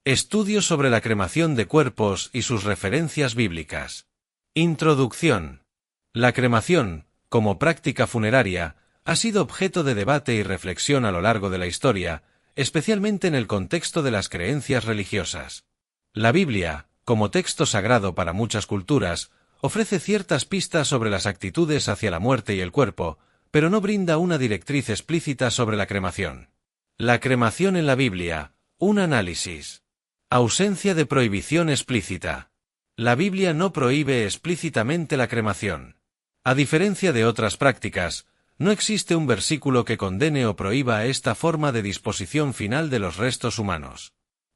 Estudio sobre la cremación de cuerpos y sus referencias bíblicas. Introducción. La cremación, como práctica funeraria, ha sido objeto de debate y reflexión a lo largo de la historia, especialmente en el contexto de las creencias religiosas. La Biblia, como texto sagrado para muchas culturas, ofrece ciertas pistas sobre las actitudes hacia la muerte y el cuerpo, pero no brinda una directriz explícita sobre la cremación. La cremación en la Biblia, un análisis. Ausencia de prohibición explícita. La Biblia no prohíbe explícitamente la cremación. A diferencia de otras prácticas, no existe un versículo que condene o prohíba esta forma de disposición final de los restos humanos.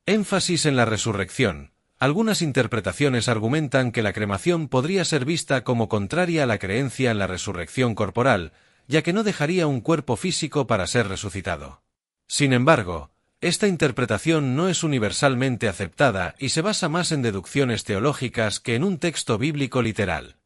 Énfasis en la resurrección. Algunas interpretaciones argumentan que la cremación podría ser vista como contraria a la creencia en la resurrección corporal, ya que no dejaría un cuerpo físico para ser resucitado. Sin embargo, esta interpretación no es universalmente aceptada y se basa más en deducciones teológicas que en un texto bíblico literal.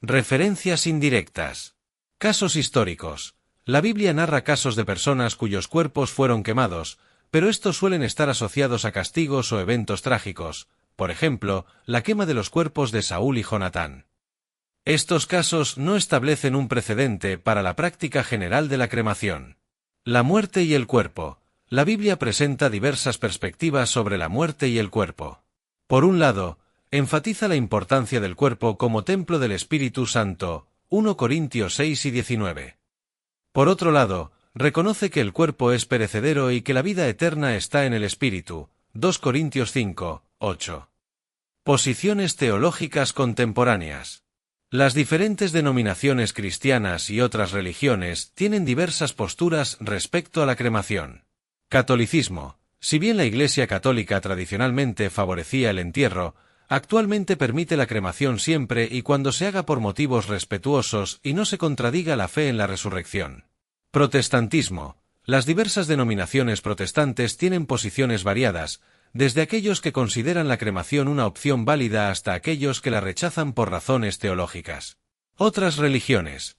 Referencias indirectas. Casos históricos. La Biblia narra casos de personas cuyos cuerpos fueron quemados, pero estos suelen estar asociados a castigos o eventos trágicos, por ejemplo, la quema de los cuerpos de Saúl y Jonatán. Estos casos no establecen un precedente para la práctica general de la cremación. La muerte y el cuerpo. La Biblia presenta diversas perspectivas sobre la muerte y el cuerpo. Por un lado, enfatiza la importancia del cuerpo como templo del Espíritu Santo, 1 Corintios 6 y 19. Por otro lado, reconoce que el cuerpo es perecedero y que la vida eterna está en el Espíritu, 2 Corintios 5, 8. Posiciones teológicas contemporáneas. Las diferentes denominaciones cristianas y otras religiones tienen diversas posturas respecto a la cremación. Catolicismo. Si bien la Iglesia católica tradicionalmente favorecía el entierro, actualmente permite la cremación siempre y cuando se haga por motivos respetuosos y no se contradiga la fe en la resurrección. Protestantismo. Las diversas denominaciones protestantes tienen posiciones variadas, desde aquellos que consideran la cremación una opción válida hasta aquellos que la rechazan por razones teológicas. Otras religiones,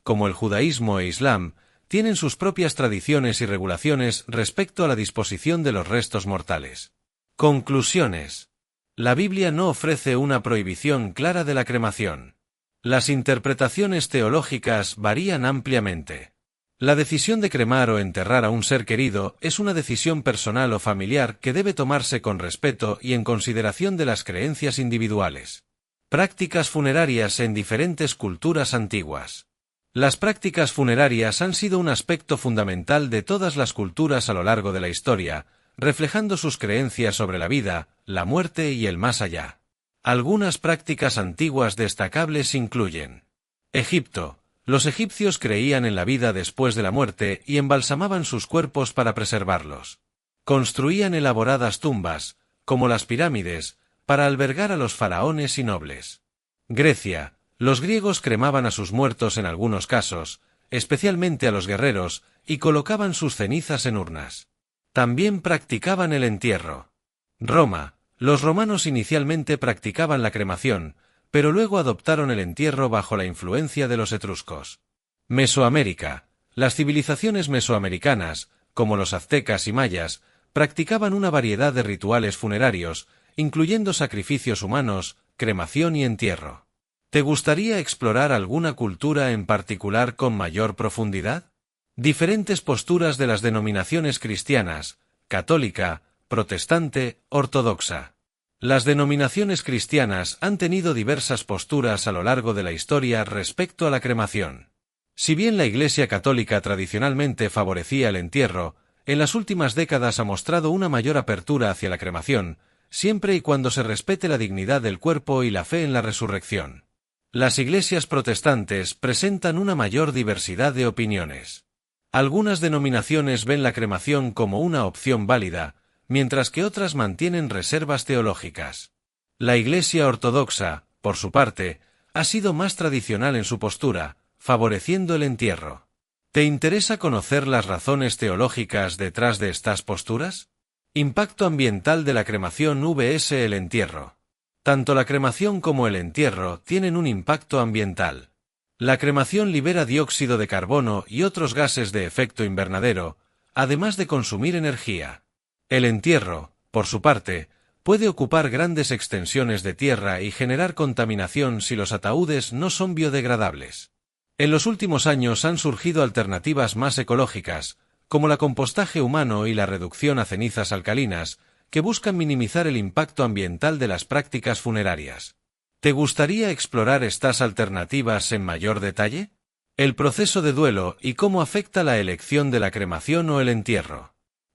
como el judaísmo e islam, tienen sus propias tradiciones y regulaciones respecto a la disposición de los restos mortales. Conclusiones. La Biblia no ofrece una prohibición clara de la cremación. Las interpretaciones teológicas varían ampliamente. La decisión de cremar o enterrar a un ser querido es una decisión personal o familiar que debe tomarse con respeto y en consideración de las creencias individuales. Prácticas funerarias en diferentes culturas antiguas. Las prácticas funerarias han sido un aspecto fundamental de todas las culturas a lo largo de la historia, reflejando sus creencias sobre la vida, la muerte y el más allá. Algunas prácticas antiguas destacables incluyen: Egipto. Los egipcios creían en la vida después de la muerte y embalsamaban sus cuerpos para preservarlos. Construían elaboradas tumbas, como las pirámides, para albergar a los faraones y nobles. Grecia. Los griegos cremaban a sus muertos en algunos casos, especialmente a los guerreros, y colocaban sus cenizas en urnas. También practicaban el entierro. Roma. Los romanos inicialmente practicaban la cremación, pero luego adoptaron el entierro bajo la influencia de los etruscos. Mesoamérica. Las civilizaciones mesoamericanas, como los aztecas y mayas, practicaban una variedad de rituales funerarios, incluyendo sacrificios humanos, cremación y entierro. ¿Te gustaría explorar alguna cultura en particular con mayor profundidad? Diferentes posturas de las denominaciones cristianas, católica, protestante, ortodoxa. Las denominaciones cristianas han tenido diversas posturas a lo largo de la historia respecto a la cremación. Si bien la Iglesia católica tradicionalmente favorecía el entierro, en las últimas décadas ha mostrado una mayor apertura hacia la cremación, siempre y cuando se respete la dignidad del cuerpo y la fe en la resurrección. Las iglesias protestantes presentan una mayor diversidad de opiniones. Algunas denominaciones ven la cremación como una opción válida, mientras que otras mantienen reservas teológicas. La Iglesia ortodoxa, por su parte, ha sido más tradicional en su postura, favoreciendo el entierro. ¿Te interesa conocer las razones teológicas detrás de estas posturas? Impacto ambiental de la cremación vs el entierro. Tanto la cremación como el entierro tienen un impacto ambiental. La cremación libera dióxido de carbono y otros gases de efecto invernadero, además de consumir energía. El entierro, por su parte, puede ocupar grandes extensiones de tierra y generar contaminación si los ataúdes no son biodegradables. En los últimos años han surgido alternativas más ecológicas, como la compostaje humano y la reducción a cenizas alcalinas, que buscan minimizar el impacto ambiental de las prácticas funerarias. ¿Te gustaría explorar estas alternativas en mayor detalle? El proceso de duelo y cómo afecta la elección de la cremación o el entierro.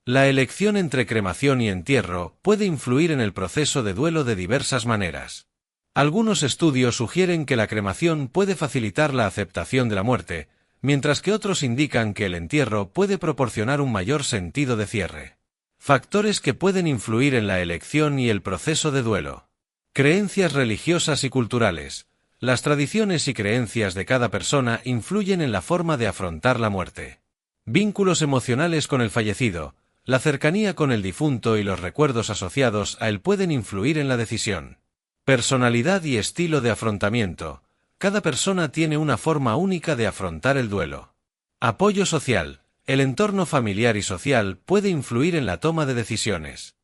La elección entre cremación y entierro puede influir en el proceso de duelo de diversas maneras. Algunos estudios sugieren que la cremación puede facilitar la aceptación de la muerte, mientras que otros indican que el entierro puede proporcionar un mayor sentido de cierre. Factores que pueden influir en la elección y el proceso de duelo. Creencias religiosas y culturales. Las tradiciones y creencias de cada persona influyen en la forma de afrontar la muerte. Vínculos emocionales con el fallecido. La cercanía con el difunto y los recuerdos asociados a él pueden influir en la decisión. Personalidad y estilo de afrontamiento. Cada persona tiene una forma única de afrontar el duelo. Apoyo social. El entorno familiar y social puede influir en la toma de decisiones.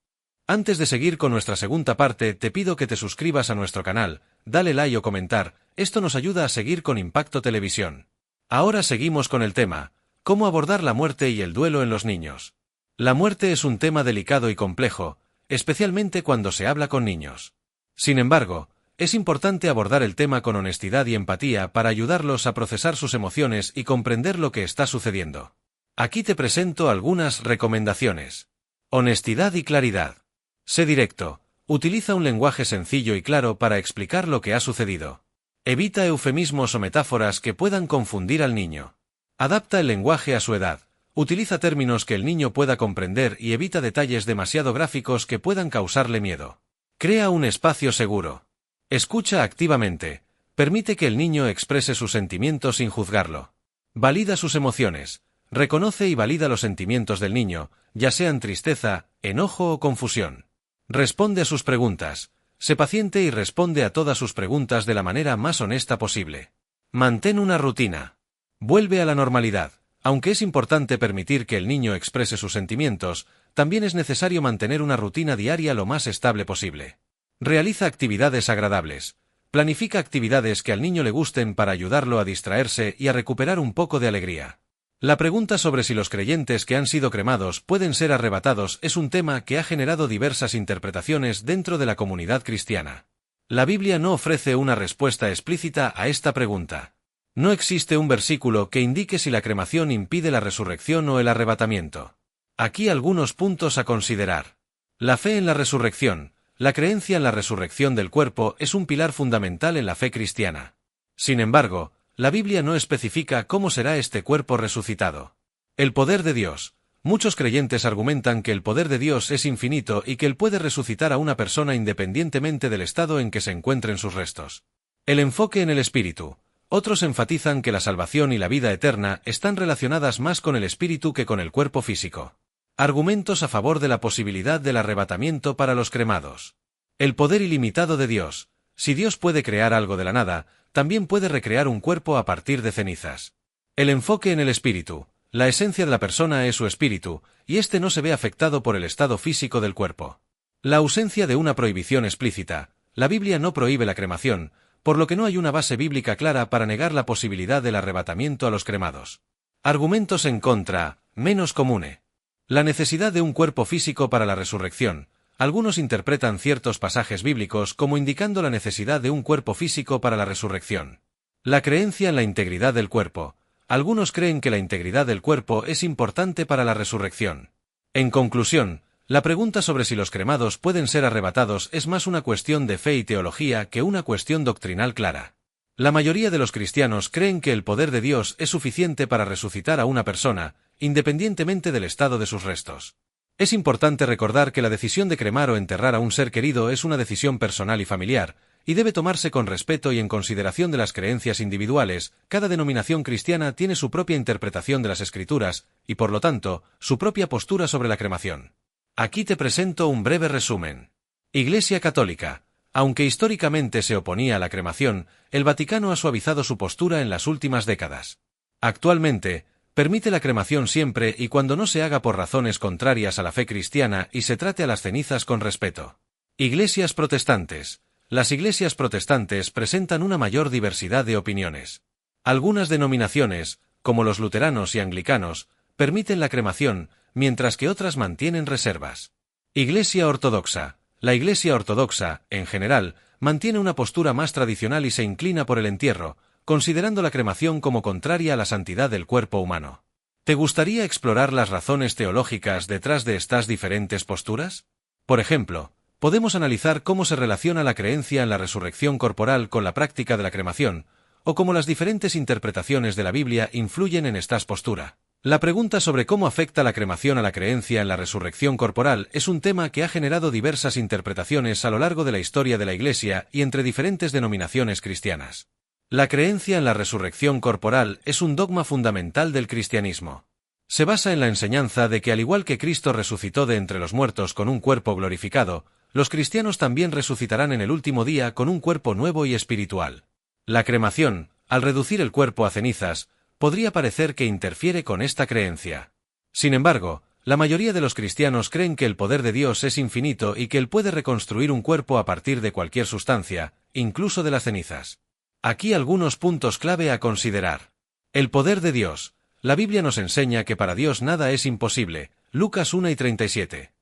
Antes de seguir con nuestra segunda parte, te pido que te suscribas a nuestro canal, dale like o comentar, esto nos ayuda a seguir con Impacto Televisión. Ahora seguimos con el tema, cómo abordar la muerte y el duelo en los niños. La muerte es un tema delicado y complejo, especialmente cuando se habla con niños. Sin embargo, es importante abordar el tema con honestidad y empatía para ayudarlos a procesar sus emociones y comprender lo que está sucediendo. Aquí te presento algunas recomendaciones. Honestidad y claridad. Sé directo, utiliza un lenguaje sencillo y claro para explicar lo que ha sucedido. Evita eufemismos o metáforas que puedan confundir al niño. Adapta el lenguaje a su edad. Utiliza términos que el niño pueda comprender y evita detalles demasiado gráficos que puedan causarle miedo. Crea un espacio seguro. Escucha activamente. Permite que el niño exprese sus sentimientos sin juzgarlo. Valida sus emociones. Reconoce y valida los sentimientos del niño, ya sean tristeza, enojo o confusión. Responde a sus preguntas. Sé paciente y responde a todas sus preguntas de la manera más honesta posible. Mantén una rutina. Vuelve a la normalidad. Aunque es importante permitir que el niño exprese sus sentimientos, también es necesario mantener una rutina diaria lo más estable posible. Realiza actividades agradables. Planifica actividades que al niño le gusten para ayudarlo a distraerse y a recuperar un poco de alegría. La pregunta sobre si los creyentes que han sido cremados pueden ser arrebatados es un tema que ha generado diversas interpretaciones dentro de la comunidad cristiana. La Biblia no ofrece una respuesta explícita a esta pregunta. No existe un versículo que indique si la cremación impide la resurrección o el arrebatamiento. Aquí algunos puntos a considerar. La fe en la resurrección. La creencia en la resurrección del cuerpo es un pilar fundamental en la fe cristiana. Sin embargo, la Biblia no especifica cómo será este cuerpo resucitado. El poder de Dios. Muchos creyentes argumentan que el poder de Dios es infinito y que Él puede resucitar a una persona independientemente del estado en que se encuentren sus restos. El enfoque en el espíritu. Otros enfatizan que la salvación y la vida eterna están relacionadas más con el espíritu que con el cuerpo físico. Argumentos a favor de la posibilidad del arrebatamiento para los cremados. El poder ilimitado de Dios. Si Dios puede crear algo de la nada, también puede recrear un cuerpo a partir de cenizas. El enfoque en el espíritu. La esencia de la persona es su espíritu, y éste no se ve afectado por el estado físico del cuerpo. La ausencia de una prohibición explícita. La Biblia no prohíbe la cremación, por lo que no hay una base bíblica clara para negar la posibilidad del arrebatamiento a los cremados. Argumentos en contra, menos comune. La necesidad de un cuerpo físico para la resurrección. Algunos interpretan ciertos pasajes bíblicos como indicando la necesidad de un cuerpo físico para la resurrección. La creencia en la integridad del cuerpo. Algunos creen que la integridad del cuerpo es importante para la resurrección. En conclusión, la pregunta sobre si los cremados pueden ser arrebatados es más una cuestión de fe y teología que una cuestión doctrinal clara. La mayoría de los cristianos creen que el poder de Dios es suficiente para resucitar a una persona, independientemente del estado de sus restos. Es importante recordar que la decisión de cremar o enterrar a un ser querido es una decisión personal y familiar, y debe tomarse con respeto y en consideración de las creencias individuales. Cada denominación cristiana tiene su propia interpretación de las Escrituras, y por lo tanto, su propia postura sobre la cremación. Aquí te presento un breve resumen. Iglesia Católica. Aunque históricamente se oponía a la cremación, el Vaticano ha suavizado su postura en las últimas décadas. Actualmente, permite la cremación siempre y cuando no se haga por razones contrarias a la fe cristiana y se trate a las cenizas con respeto. Iglesias protestantes. Las iglesias protestantes presentan una mayor diversidad de opiniones. Algunas denominaciones, como los luteranos y anglicanos, permiten la cremación, mientras que otras mantienen reservas. Iglesia ortodoxa. La Iglesia ortodoxa, en general, mantiene una postura más tradicional y se inclina por el entierro, considerando la cremación como contraria a la santidad del cuerpo humano. ¿Te gustaría explorar las razones teológicas detrás de estas diferentes posturas? Por ejemplo, podemos analizar cómo se relaciona la creencia en la resurrección corporal con la práctica de la cremación, o cómo las diferentes interpretaciones de la Biblia influyen en esta postura. La pregunta sobre cómo afecta la cremación a la creencia en la resurrección corporal es un tema que ha generado diversas interpretaciones a lo largo de la historia de la Iglesia y entre diferentes denominaciones cristianas. La creencia en la resurrección corporal es un dogma fundamental del cristianismo. Se basa en la enseñanza de que al igual que Cristo resucitó de entre los muertos con un cuerpo glorificado, los cristianos también resucitarán en el último día con un cuerpo nuevo y espiritual. La cremación, al reducir el cuerpo a cenizas, podría parecer que interfiere con esta creencia. Sin embargo, la mayoría de los cristianos creen que el poder de Dios es infinito y que Él puede reconstruir un cuerpo a partir de cualquier sustancia, incluso de las cenizas. Aquí algunos puntos clave a considerar. El poder de Dios. La Biblia nos enseña que para Dios nada es imposible, Lucas 1:37.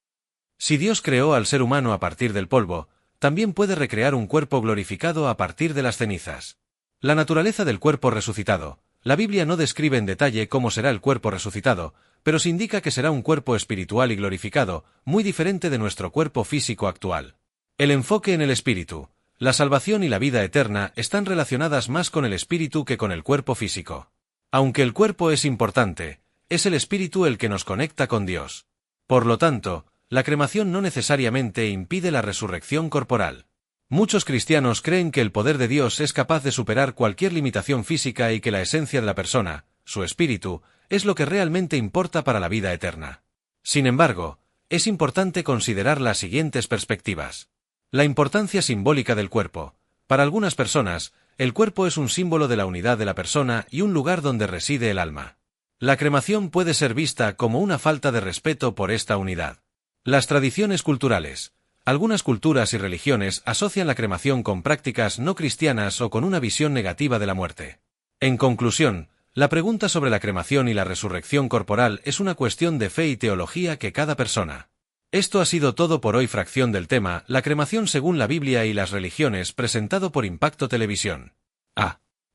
Si Dios creó al ser humano a partir del polvo, también puede recrear un cuerpo glorificado a partir de las cenizas. La naturaleza del cuerpo resucitado. La Biblia no describe en detalle cómo será el cuerpo resucitado, pero se indica que será un cuerpo espiritual y glorificado, muy diferente de nuestro cuerpo físico actual. El enfoque en el espíritu. La salvación y la vida eterna están relacionadas más con el espíritu que con el cuerpo físico. Aunque el cuerpo es importante, es el espíritu el que nos conecta con Dios. Por lo tanto, la cremación no necesariamente impide la resurrección corporal. Muchos cristianos creen que el poder de Dios es capaz de superar cualquier limitación física y que la esencia de la persona, su espíritu, es lo que realmente importa para la vida eterna. Sin embargo, es importante considerar las siguientes perspectivas. La importancia simbólica del cuerpo. Para algunas personas, el cuerpo es un símbolo de la unidad de la persona y un lugar donde reside el alma. La cremación puede ser vista como una falta de respeto por esta unidad. Las tradiciones culturales. Algunas culturas y religiones asocian la cremación con prácticas no cristianas o con una visión negativa de la muerte. En conclusión, la pregunta sobre la cremación y la resurrección corporal es una cuestión de fe y teología que cada persona. Esto ha sido todo por hoy. Fracción del tema, la cremación según la Biblia y las religiones, presentado por Impacto Televisión.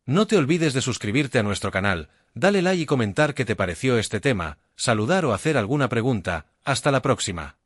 No te olvides de suscribirte a nuestro canal, dale like y comentar qué te pareció este tema, saludar o hacer alguna pregunta. Hasta la próxima.